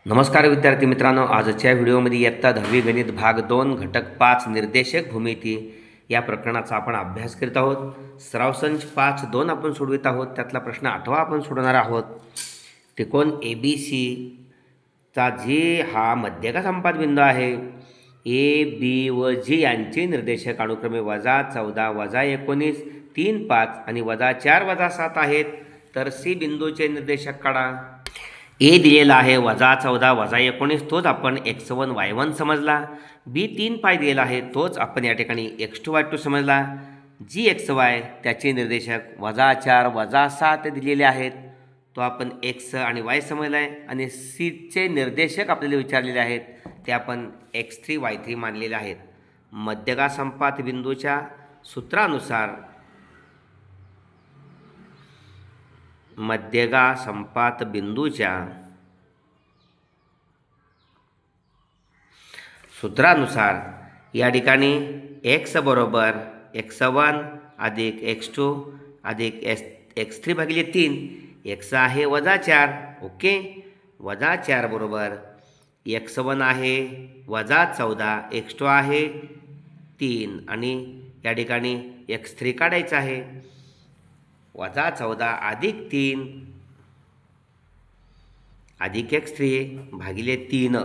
नमस्कार विद्यार्थी मित्रांनो, आजच्या व्हिडिओमध्ये इयत्ता 10वी गणित भाग 2 घटक 5 निर्देशक भूमिती या प्रकरणाचा आपण अभ्यास करीत आहोत। सराव संच 5-2 आपण सोडवित आहोत। त्यातला प्रश्न 8वा आपण सोडवणार आहोत। त्रिकोण ABC चा जी हा मध्यका संपात बिंदू आहे, A, B व G यांचे निर्देशक अनुक्रमे -14, -19, 3, 5 आणि -4, -7 आहेत। तर C बिंदूचे निर्देशक काढा। A दिलेला आहे -14, -19, तोच आपण x1 y1 समजला। B 3 पाय दिलेला आहे, तोच आपण या ठिकाणी x2 y2 समजला। G xy त्याचे निर्देशक -4, -7 दिलेले आहेत, तो आपण x आणि y समजला आहे। आणि C चे निर्देशक आपल्याला विचारलेले आहेत, ते आपण x3 y3 मानलेले आहेत। मध्यका संपात बिंदूच्या सूत्रानुसार मध्यका संपात बिंदूच्या सूत्रानुसार या ठिकाणी x बरोबर x1 अधिक x2 अधिक x3 भागिले 3, x आहे -4, ओके। -4 बरोबर x1 आहे -14, x2 आहे 3 आणि या ठिकाणी x3 काढायचं आहे। -14 अधिक 3 अधिक x3 भागिले 3,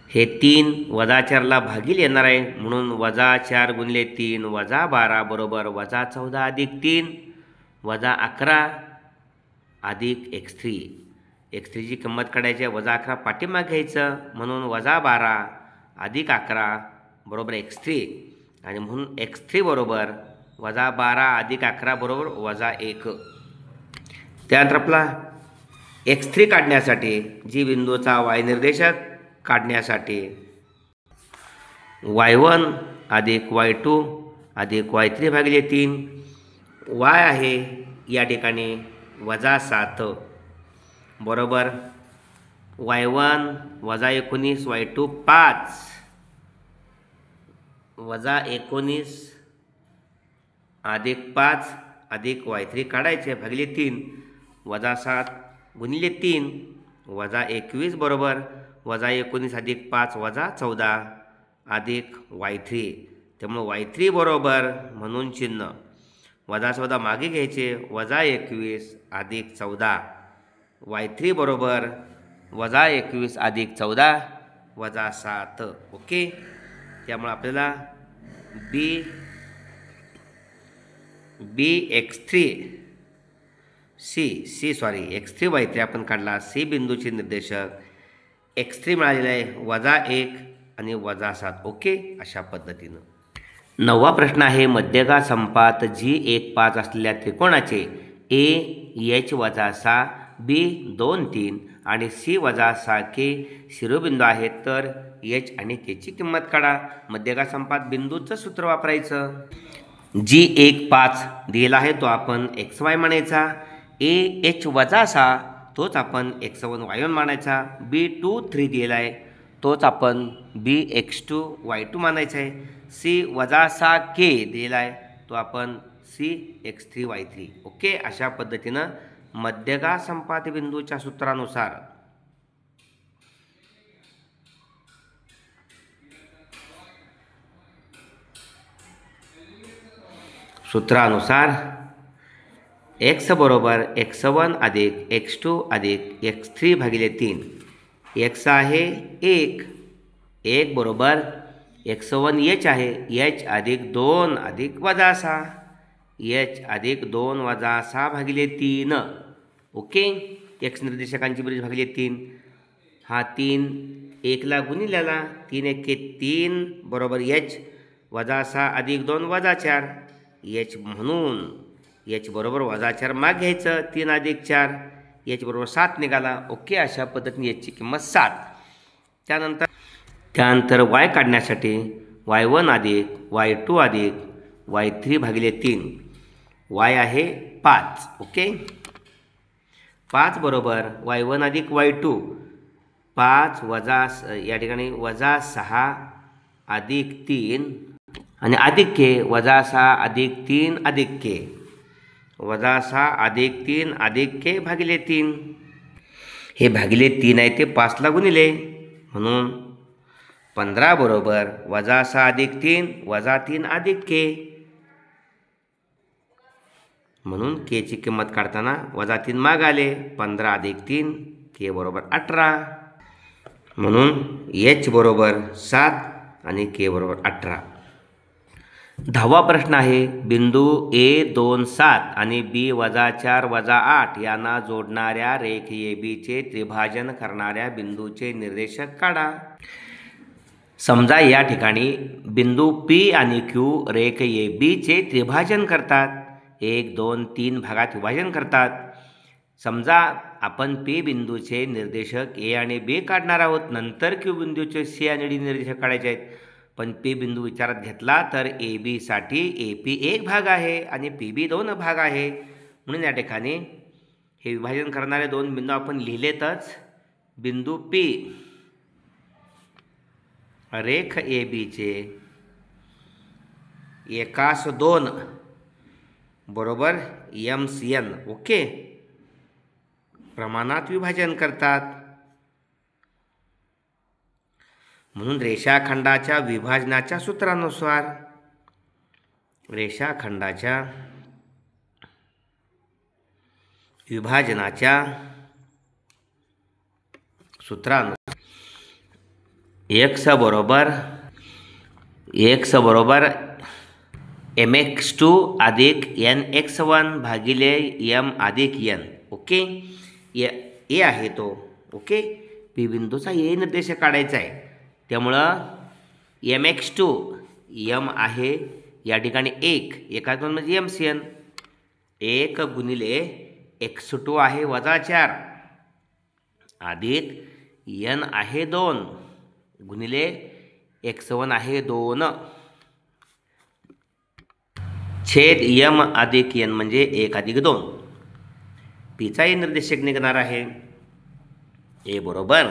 हे 3 -4 ला भागिले येणार आहे, म्हणून -4 गुणिले 3 -12 बरोबर -14 अधिक 3 -11 अधिक x3। x3 ची किंमत काढायची आहे, -11 पाठीमागे घ्यायचं, म्हणून -12 अधिक 11 बरोबर x3, आणि म्हणून x3 बरोबर -12 अधिक 11 बरोबर -1। त्यानंतर आपला x3 काढण्यासाठी जी बिंदूचा y निर्देशक काढण्यासाठी y1 अधिक y2 अधिक y3 भागिले 3, y आहे या ठिकाणी -7 बरोबर y1 -19 y2 5 -19 अधिक 5 अधिक y3 काढायचे भागिले 3, -7 गुणिले 3 -21 बरोबर -19 अधिक 5 -14 अधिक y3। त्यामुळे y3 बरोबर म्हणून चिन्ह -14 मागे घ्यायचे, -21 अधिक 14, y3 बरोबर -21 अधिक 14 -7, ओके। त्यामुळे आपल्याला x3 y3 आपण काढला। C बिंदूचे निर्देशक x3 मिळालेले आहे -1 आणि -7, ओके। अशा पद्धतीनं 9वा प्रश्न आहे, मध्यका संपात G1-5 असलेल्या त्रिकोणाचे A h-6 B 2-3 आणि C-6 K शिरोबिंदू आहेत, तर h आणि k ची किंमत काढा। मध्यका संपात बिंदूचं सूत्र वापरायचं। G1-5 दिला आहे, तो आपण xy मानायचा। AH-6 तोच आपण x1 y1 मानायचा। B2-3 दिला आहे, तोच आपण BX2 y2 मानायचा आहे। C-6 K दिला आहे, तो आपण CX3 y3, ओके। अशा पद्धतीनं मध्यका संपात बिंदूच्या सूत्रानुसार x बरोबर x1 अधिक x2 अधिक x3 भागिले 3, x आहे 1 बरोबर x1 h आहे, h अधिक 2 अधिक -6, h अधिक 2 -6 भागिले 3, ओके। x निर्देशकांची बेरीज भागिले 3, हा 3 1 ला गुणिलेला 3 1 3 बरोबर h -6 अधिक 2 -4, h म्हणून h बरोबर -4 माग घ्यायचं, 3 अधिक 4 h बरोबर 7 निघाला, ओके। अशा पद्धतीने h ची किंमत 7। त्यानंतर y काढण्यासाठी y1 अधिक y2 अधिक y3 भागिले 3, y आहे 5, ओके। 5 बरोबर y1 अधिक y2 5 या ठिकाणी -6 अधिक 3 आणि अधिक k -6 अधिक 3 अधिक k -6 अधिक 3 अधिक k भागिले 3, हे भागिले 3 आहे ते 5ला गुणिले, म्हणून 15 बरोबर -6 + 3 -3 + k, म्हणून k ची किंमत काढताना -3 माग आले, 15 + 3 k बरोबर 18, म्हणून h बरोबर 7 आणि k बरोबर 18. 10वा प्रश्न आहे, बिंदू A2 7 आणि B-4 -8 यांना जोडणाऱ्या रेख ABचे त्रिभाजन करणाऱ्या बिंदूचे निर्देशक काढा. समजा या ठिकाणी बिंदू P आणि Q रेख ABचे त्रिभाजन करतात, 1, 2, 3 भागात विभाजन करतात. समजा आपण P बिंदूचे निर्देशक A आणि B काढणार आहोत, नंतर Q बिंदूचे C आणि D निर्देशक काढायचे आहेत. पण P बिंदू विचारात घेतला तर AB साठी AP 1 भाग आहे आणि PB 2 भाग आहे, म्हणून या ठिकाणी हे विभाजन करणारे 2 बिंदू आपण लिहिलेतच. बिंदू P रेख ABचे 1:2 बरोबर MCN ओके प्रमाणात विभाजन करतात, म्हणून रेषाखंडाच्या विभाजनाच्या सूत्रानुसार रेषाखंडाच्या विभाजनाच्या सूत्रानुसार x बरोबर mx2 अधिक nx1 भागिले m अधिक n ओके. ए आहे तो ओके. P बिंदूचा ए निर्देशक काढायचा आहे, त्यामुळं mx2 m आहे या ठिकाणी 1 म्हणजे MCN, 1 गुणिले x2 आहे -4 अधिक n आहे 2 गुणिले x1 आहे 2 छेद m अधिक n म्हणजे 1 अधिक 2. Pचा ए निर्देशक निघणार आहे ए बरोबर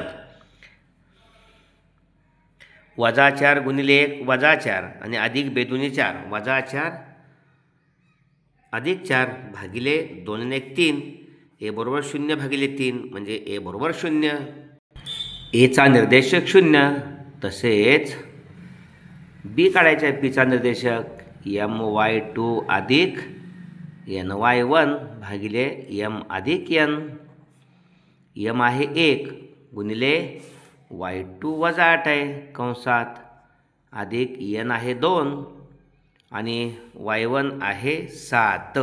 -4 गुणिले 1 -4 आणि अधिक बेदुनी 4 -4 अधिक 4 भागिले 2 आणि 1 3. ए बरोबर 0 भागिले 3 म्हणजे ए बरोबर 0. एचा निर्देशक 0. तसेच बी काढायचा आहे. पीचा निर्देशक my2 अधिक ny1 भागिले m अधिक n. m आहे 1 गुणिले y2 -8 आहे कंसात अधिक n आहे 2 आणि y1 आहे 7.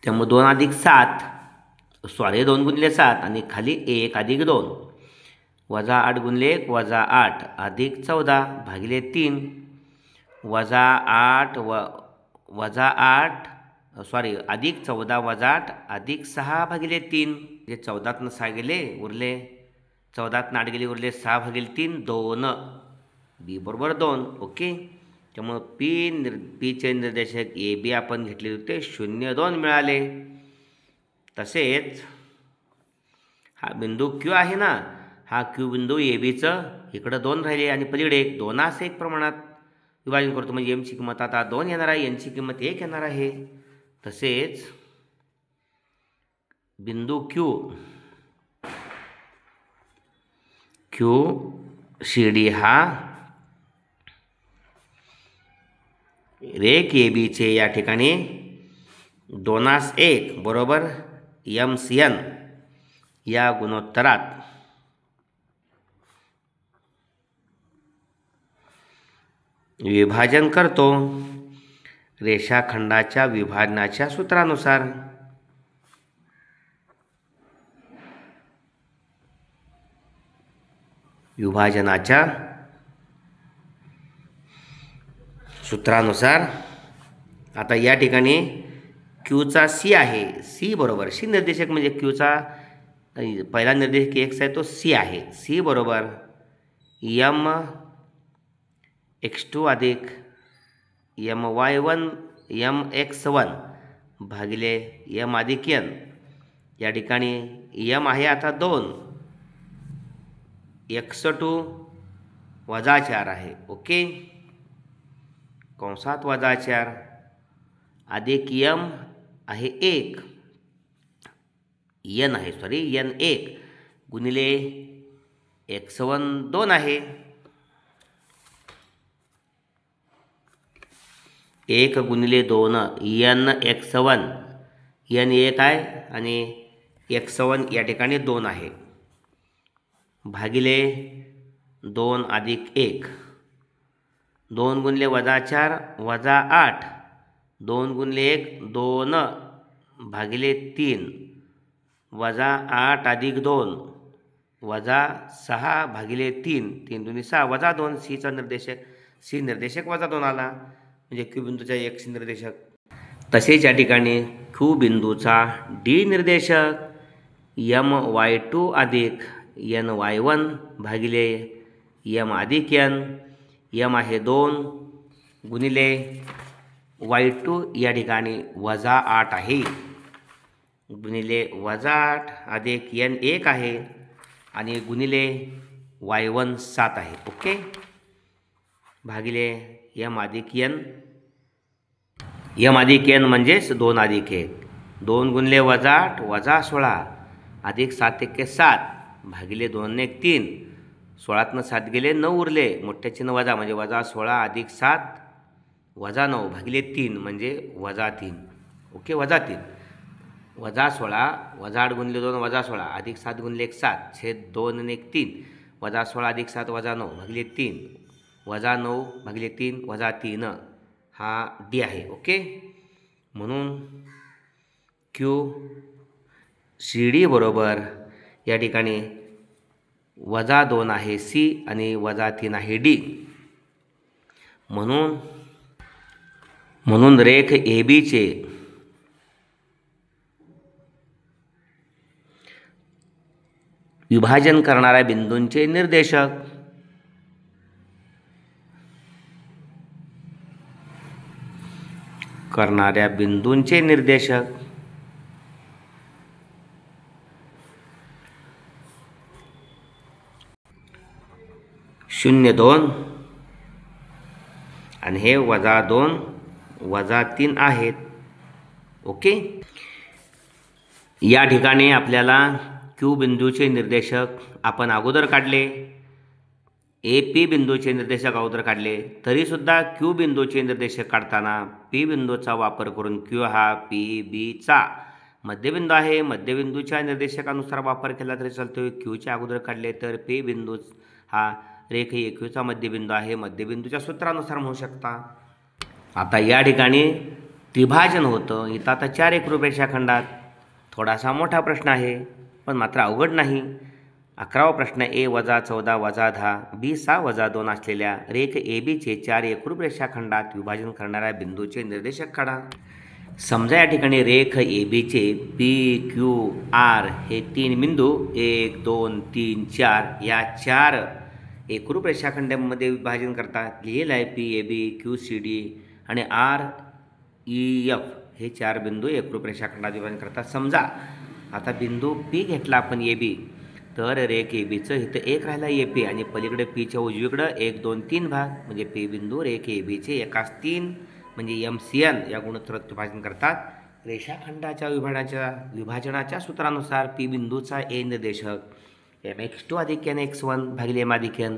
त्यामुळे 2 अधिक 7 2 गुणिले 7 आणि खाली 1 अधिक 2 -8 गुणिले 1 -8 अधिक 14 भागिले 3 -8 अधिक 14 -8 अधिक 6 भागिले 3. जे 14तनं 6 गेले उरले 14तनं 8 गेले उरले 6 भागिले 3 2. बी बरोबर 2 ओके. त्यामुळं पीचे निर्देशक ए बी आपण घेतले होते 0 2 मिळाले. तसेच हा बिंदू क्यू आहे ना, हा क्यू बिंदू ए बीचं इकडं 2 राहिले आणि पलीकडे 1 2 1 प्रमाणात विभाजन करतो, म्हणजे एमची किंमत आता 2 येणार आहे, एनची किंमत 1 येणार आहे. तसेच बिंदू क्यू सी डी हा रेख ए बीचे या ठिकाणी 2:1 बरोबर MCN या गुणोत्तरात विभाजन करतो रेषाखंडाच्या विभाजनाच्या सूत्रानुसार. विभाजनाच्या सूत्रानुसार आता या ठिकाणी क्यूचा सी आहे. सी बरोबर सी निर्देशक म्हणजे क्यूचा पहिला निर्देशक एक्स आहे तो सी आहे. सी बरोबर mx2 अधिक my1 mx1 भागिले m अधिक n. या ठिकाणी m आहे आता 2 x2 -4 आहे ओके कंसात -4 अधिक m आहे 1 n आहे n 1 गुणिले x1 2 आहे, 1 गुणिले 2 n x1, n 1 आहे आणि x1 या ठिकाणी 2 आहे, भागिले 2 अधिक 1, 2 गुणिले -4 -8, 2 गुणिले 1 2 भागिले 3 -8 अधिक 2 -6 भागिले 3, 3 दुनी 6 -2, सीचा निर्देशक सी निर्देशक -2 आला, म्हणजे क्यू बिंदूचा x निर्देशक. तसेच या ठिकाणी क्यू बिंदूचा डी निर्देशक my2 अधिक ny1 भागिले m अधिक n, m आहे 2 गुणिले y2 या ठिकाणी -8 आहे, गुणिले -8 अधिक n 1 आहे आणि गुणिले y1 7 आहे. ओके, भागिले m अधिक n म्हणजेच 2 अधिक 1, 2 गुणिले -8 -16 अधिक 7 1 7 भागिले 2 1 3, 16तनं 7 गेले 9 उरले, मोठ्या चिन्ह वजा म्हणजे -16 अधिक 7 -9 भागिले 3 म्हणजे -3. ओके, -3 -16 -8 गुणिले 2 -16 अधिक 7 गुणिले 1 7 छेद 2 आणि 1 3, -16 अधिक 7 -9 भागिले 3, -9 भागिले 3 -3 हा डी आहे. ओके, म्हणून क्यू सी डी बरोबर या ठिकाणी -2 आहे सी आणि -3 आहे डी. म्हणून रेख ए बीचे विभाजन करणाऱ्या बिंदूंचे निर्देशक (0 2) आणि हे -2 -3 आहेत. ओके, या ठिकाणी आपल्याला क्यू बिंदूचे निर्देशक आपण अगोदर काढले, ए पी बिंदूचे निर्देशक अगोदर काढले, तरीसुद्धा क्यू बिंदूचे निर्देशक काढताना पी बिंदूचा वापर करून क्यू हा पी बीचा मध्यबिंदू आहे, मध्यबिंदूच्या निर्देशकानुसार वापर केला तरी चालतो. क्यूचे अगोदर काढले तर पी बिंदू हा रेख ए क्यूचा मध्यबिंदू आहे, मध्यबिंदूच्या सूत्रानुसार म्हणू शकता. आता या ठिकाणी त्रिभाजन होतं. इथं आता 4 एकरूप रेषाखंडात थोडासा मोठा प्रश्न आहे, पण मात्र अवघड नाही. 11वा प्रश्न A - 14 - 10 B 6 - 2 असलेल्या रेख ए बीचे 4 एकरूप रेषाखंडात विभाजन करणाऱ्या बिंदूचे निर्देशक काढा. समजा या ठिकाणी रेख ए बीचे पी क्यू आर हे 3 बिंदू 1 2 3 4 या 4 एकरूप रेषाखंडामध्ये विभाजन करतात. लिहिलं आहे P A B Q C D आणि आर ई एफ हे 4 बिंदू एकरूप रेषाखंडात विभाजन करतात. समजा आता बिंदू पी घेतला आपण ए बी, तर रेख ए बीचं इथं 1 राहिला ए पी आणि पलीकडे पीच्या उजवीकडं 1 2 3 भाग म्हणजे पी बिंदू रेख ए बीचे एकास 3 म्हणजे MCN या गुणोत्तरात विभाजन करतात. रेषाखंडाच्या विभाजनाच्या सूत्रानुसार पी बिंदूचा ए निर्देशक mx2 अधिक nx1 भागिले m अधिक n,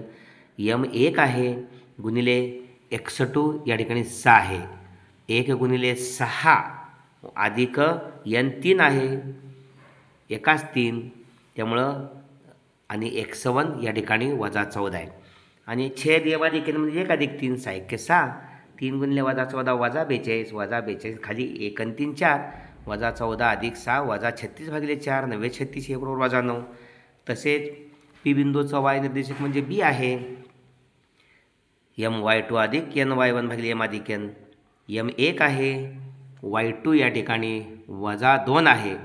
m1 आहे गुणिले x2 या ठिकाणी 6 आहे, 1 गुणिले 6 अधिक n3 आहे एकाच 3, त्यामुळं आणि x1 या ठिकाणी -14 आहे आणि छेद m अधिक n म्हणजे 1 अधिक 3 6 1 6, 3 गुणिले -14 -42 -42 खाली 1 आणि 3 4, -14 अधिक 6 -36 भागिले 4 9 36 1 बरोबर -9. तसेच पी बिंदूचा y निर्देशक म्हणजे बी आहे, my2 अधिक ny1 भागिले m अधिक n, m1 आहे, y2 या ठिकाणी -2 आहे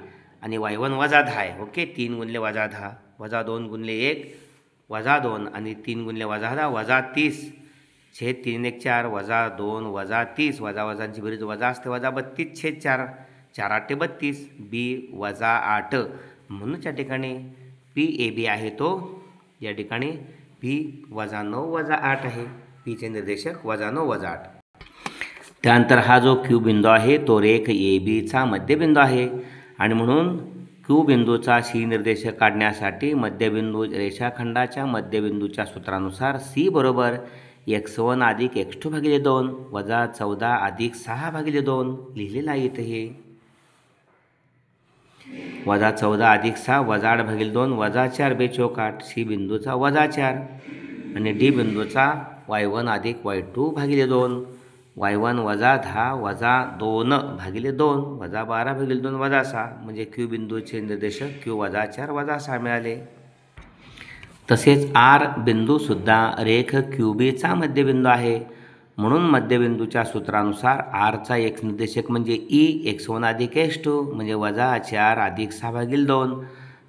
आणि y1 -10 आहे. ओके, 3 गुणिले -10 -2 गुणिले 1 -2 आणि 3 गुणिले -10 -30 छेद 3 1 4 -2 -30 वजांची बेरीज वजा असते -32 छेद 4 4 8 32 बी -8. म्हणून या ठिकाणी पी ए बी आहे तो या ठिकाणी पी -9 -8 आहे, पीचे निर्देशक -9 -8. त्यानंतर हा जो क्यू बिंदू आहे तो रेख ए बीचा मध्यबिंदू आहे आणि म्हणून क्यू बिंदूचा सी निर्देशक काढण्यासाठी मध्यबिंदू रेषाखंडाच्या मध्यबिंदूच्या सूत्रानुसार सी बरोबर x1 अधिक x2 भागिले 2 वजा 14 अधिक 6 भागिले 2 लिहिलेलं आहे इथे हे वजा 14 अधिक 6 वजा 8 भागिले 2 वजा 4 बेचोक 8 सी बिंदूचा वजा 4 आणि डी बिंदूचा y1 अधिक y2 भागिले 2 y1 वजा 10 वजा 2 भागिले 2 वजा 12 भागिले 2 वजा 6 म्हणजे क्यू बिंदूचे निर्देशक क्यू वजा 4 वजा 6 मिळाले. तसेच आर बिंदूसुद्धा रेख क्यू बीचा मध्यबिंदू आहे म्हणून मध्यबिंदूच्या सूत्रानुसार आरचा एक निर्देशक म्हणजे ई x1 अधिक x2 म्हणजे वजा 4 अधिक 6 भागिले 2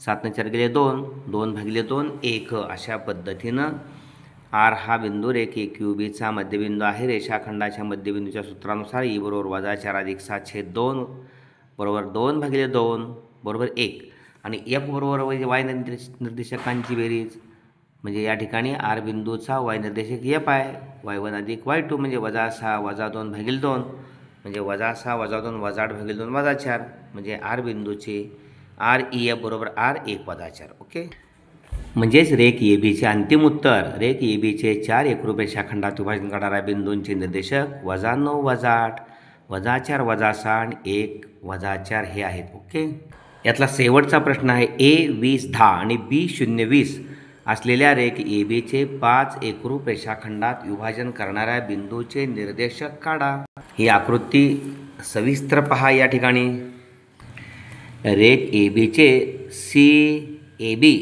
7 ने 4 गेले 2 2 भागिले 2 1 अशा पद्धतीनं आर हा बिंदू रेखे क्यू बीचा मध्यबिंदू आहे. रेषाखंडाच्या मध्यबिंदूच्या सूत्रानुसार ई बरोबर वजा 4 अधिक 7 छेद 2 बरोबर 2 भागिले 2 बरोबर 1 आणि एफ बरोबर वाय निर्देशकांची बेरीज म्हणजे या ठिकाणी आर बिंदूचा वाय निर्देशक एफ आहे y1 अधिक y2 म्हणजे वजा 6 वजा 2 भागिले 2 म्हणजे वजा 6 वजा 2 वजा 8 भागिले 2 वजा 4 म्हणजे आर बिंदूचे आर ई एफ बरोबर आर 1 वजा 4. ओके म्हणजेच रेख ए बीचे अंतिम उत्तर रेख ए बीचे 4 एकरूप रेषाखंडात विभाजन करणाऱ्या बिंदूंचे निर्देशक वजा 9 वजा 8 वजा 4 वजा 6 आणि 1 वजा 4 हे आहेत. ओके यातला शेवटचा प्रश्न आहे ए 20 10 आणि बी 0 20 असलेल्या रेख ए बीचे 5 एकरूप रेषाखंडात विभाजन करणाऱ्या बिंदूचे निर्देशक काढा. ही आकृती सविस्तर पहा. या ठिकाणी रेख ए बीचे C A B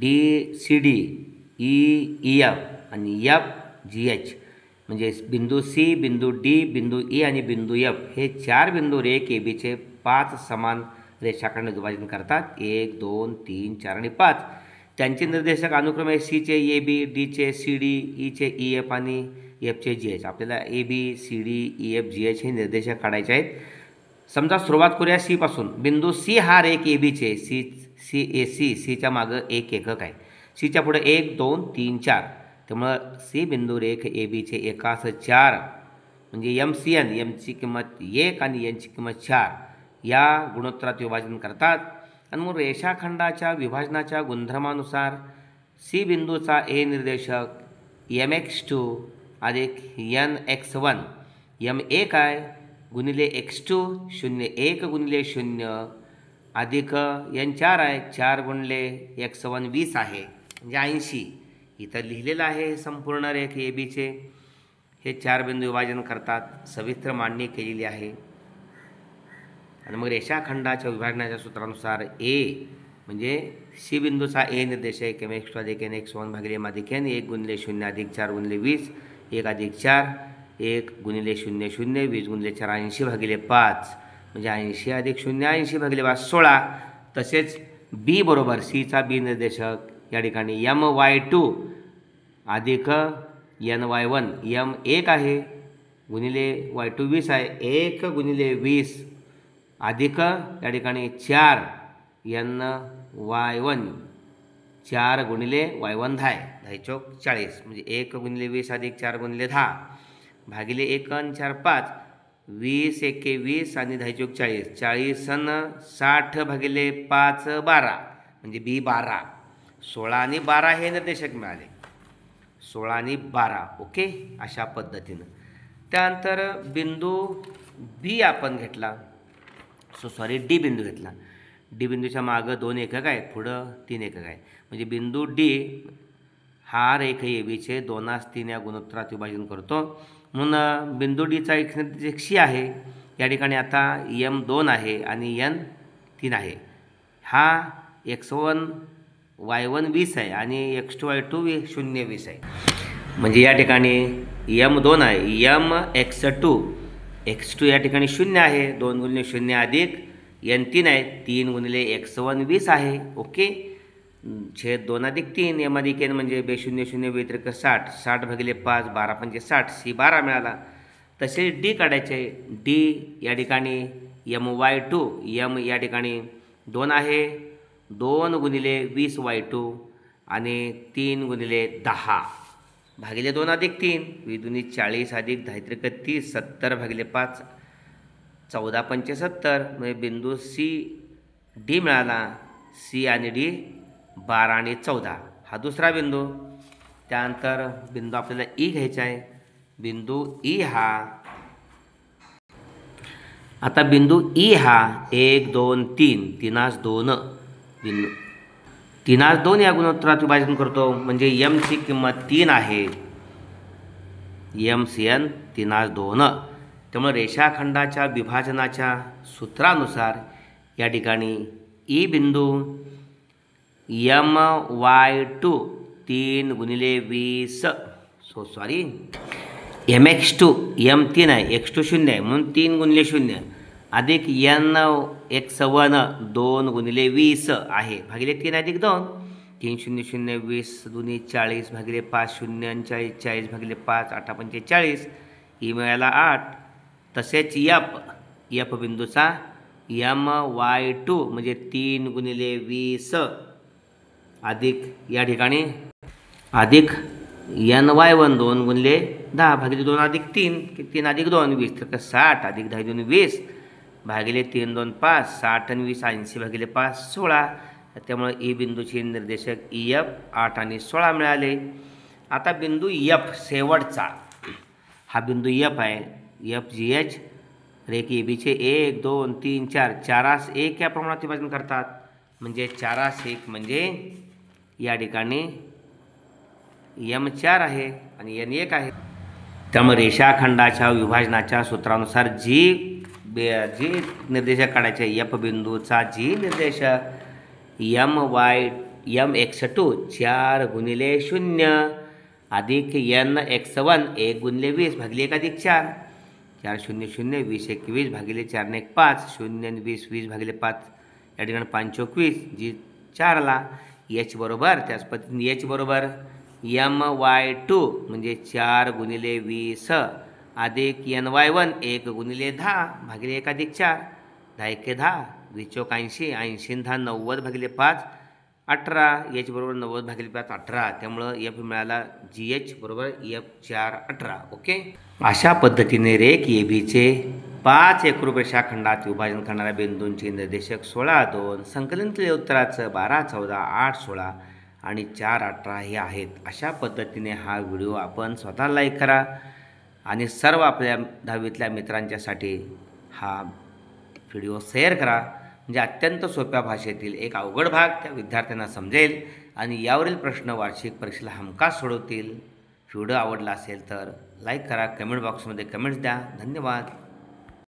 D C D E F आणि एफ जी एच म्हणजे बिंदू सी बिंदू डी बिंदू ई आणि बिंदू एफ हे 4 बिंदू रेख ए बीचे 5 समान रेषाखंड विभाजन करतात 1 2 3 4 आणि 5. त्यांचे निर्देशक अनुक्रमे सीचे ए बी डीचे सी डी ईचे ई एफ आणि एफचे जी एच. आपल्याला A B C D E F G H हे निर्देशक काढायचे आहेत. समजा सुरुवात करूया सी पासून. बिंदू सी हा रेख ए बीचे सी ए सीच्या मागं एक एकक आहे. सीच्या पुढे 1 2 3 4 त्यामुळं सी बिंदू रेख ए बीचे एकास 4 म्हणजे एम सी एन एमची किंमत 1 आणि एनची किंमत 4 या गुणोत्तरात विभाजन करतात. आणि मग रेषाखंडाच्या विभाजनाच्या गुणधर्मानुसार सी बिंदूचा ए निर्देशक MX2 अधिक NX1 M1 आहे गुणिले x2 0 1 गुणिले 0 अधिक N4 आहे 4 गुणिले x1 20 आहे म्हणजे 80. इथं लिहिलेलं आहे संपूर्ण रेख ए बीचे हे 4 बिंदू विभाजन करतात. सविस्तर मांडणी केलेली आहे. आणि मग रेषाखंडाच्या विभाजनाच्या सूत्रानुसार ए म्हणजे सी बिंदूचा ए निर्देशक MX2 अधिक NX1 भागिले M अधिक N 1 गुणिले 0 अधिक 4 गुणिले 20 1 अधिक 4 1 गुणिले 0 0 20 गुणिले 4 80 भागिले 5 म्हणजे 80 अधिक 0 80 भागिले 5 16. तसेच बी बरोबर सीचा बी निर्देशक या ठिकाणी MY2 अधिक NY1 M1 आहे गुणिले Y2 20 आहे 1 गुणिले 20 अधिक या ठिकाणी 4 NY1 4 गुणिले Y1 10 10 चौक 40 म्हणजे 1 गुणिले 20 अधिक 4 गुणिले 10 भागिले 1 आणि 4 5 20 1 20 आणि 10 चौक 40 40 आणि 60 भागिले 5 12 म्हणजे बी 12 16 आणि 12 हे निर्देशक मिळाले 16 आणि 12. ओके अशा पद्धतीनं. त्यानंतर बिंदू बी आपण घेतला डी बिंदू घेतला. डी बिंदूच्या मागं 2 एकक आहेत पुढं 3 एकक आहे म्हणजे बिंदू डी हा रेख ए बीचे 2:3 या गुणोत्तरात विभाजन करतो. म्हणून बिंदू डीचा एक निर्देशक सी आहे. या ठिकाणी आता M2 आहे आणि N3 आहे. हा x1 y1 20 आहे आणि x2 y2 0 20 आहे म्हणजे या ठिकाणी M2 आहे x2 या ठिकाणी 0 आहे 2 गुणिले 0 अधिक N3 आहे 3 गुणिले x1 20 आहे. ओके छेद 2 अधिक 3 M अधिक N म्हणजे 0 0 व्यतिरिक्त 60 60 भागिले 5 12 पंचे 60 सी 12 मिळाला. तसेच डी काढायचे. डी या ठिकाणी MY2 M या ठिकाणी 2 आहे 2 गुणिले 20 Y2 आणि 3 गुणिले 10 भागिले 2 अधिक 3 2 40 अधिक 10 त्रिक 30 70 भागिले 5 14 पंचे 70 म्हणजे बिंदू सी डी मिळाला. सी आणि डी 12 आणि 14 हा दुसरा बिंदू. त्यानंतर बिंदू आपल्याला ई घ्यायचा आहे. बिंदू ई हा आता बिंदू ई हा 1 2 3 3 2 बिंदू 3 2 या गुणोत्तरात विभाजन करतो म्हणजे यमची किंमत 3 आहे. MCN 3 2. त्यामुळे रेषाखंडाच्या विभाजनाच्या सूत्रानुसार या ठिकाणी ई बिंदू MY2 3 गुणिले 20 MX2 M3 आहे X2 0 आहे म्हणून 3 गुणिले 0 अधिक NX1 2 गुणिले 20 आहे भागिले 3 अधिक 2 3 0 0 20 2 40 भागिले 5 0 40 40 भागिले 5 8 45 ई मिळाला 8. तसेच F बिंदूचा MY2 म्हणजे 3 गुणिले 20 अधिक या ठिकाणी अधिक NY1 2 गुणिले 10 भागिले 2 अधिक 3 3 अधिक 2 20 तर 60 अधिक 10 2 20 भागिले 3 2 5 60 आणि 20 80 भागिले 5 16. त्यामुळे ई बिंदूचे निर्देशक EF 8 आणि 16 मिळाले. आता बिंदू F शेवटचा हा बिंदू F आहे. FGH रेख EBचे 1 2 3 4 4 1 या प्रमाणात विभाजन करतात म्हणजे 4 1 म्हणजे या ठिकाणी M4 आहे आणि N1 आहे. त्यामुळे रेषाखंडाच्या विभाजनाच्या सूत्रानुसार जी निर्देशक काढायचे F बिंदूचा जी निर्देशक MX2 4 गुणिले 0 अधिक NX1 1 गुणिले 20 भागिले 1 अधिक 4 4 0 0 20 21 भागिले 4 ने 5 0 20 20 भागिले 5 या ठिकाणी 5 21 जी 4ला H बरोबर त्याच पद्धतीने H बरोबर MY2 म्हणजे 4 गुणिले 20 अधिक NY1 1 गुणिले 10 भागिले 1 अधिक 4 10 1 10 20 80 80 10 90 भागिले 5 18 H बरोबर 90 भागिले 5 18. त्यामुळं F मिळाला GH बरोबर F4 18. ओके. अशा पद्धतीने रेख EBचे 5 एकरूप रेषाखंडात विभाजन करणाऱ्या बिंदूंचे निर्देशक 16 2 संकलन केले उत्तराचं 12 14 8 16 आणि 4 18 हे आहेत. अशा पद्धतीने हा व्हिडिओ आपण स्वतः लाईक करा आणि सर्व आपल्या 10वीतल्या मित्रांच्यासाठी हा व्हिडिओ शेअर करा म्हणजे अत्यंत सोप्या भाषेतील एक अवघड भाग त्या विद्यार्थ्यांना समजेल आणि यावरील प्रश्न वार्षिक परीक्षेला हमखास सोडवतील. व्हिडिओ आवडला असेल तर लाईक करा, कमेंट बॉक्समध्ये कमेंट्स द्या. धन्यवाद.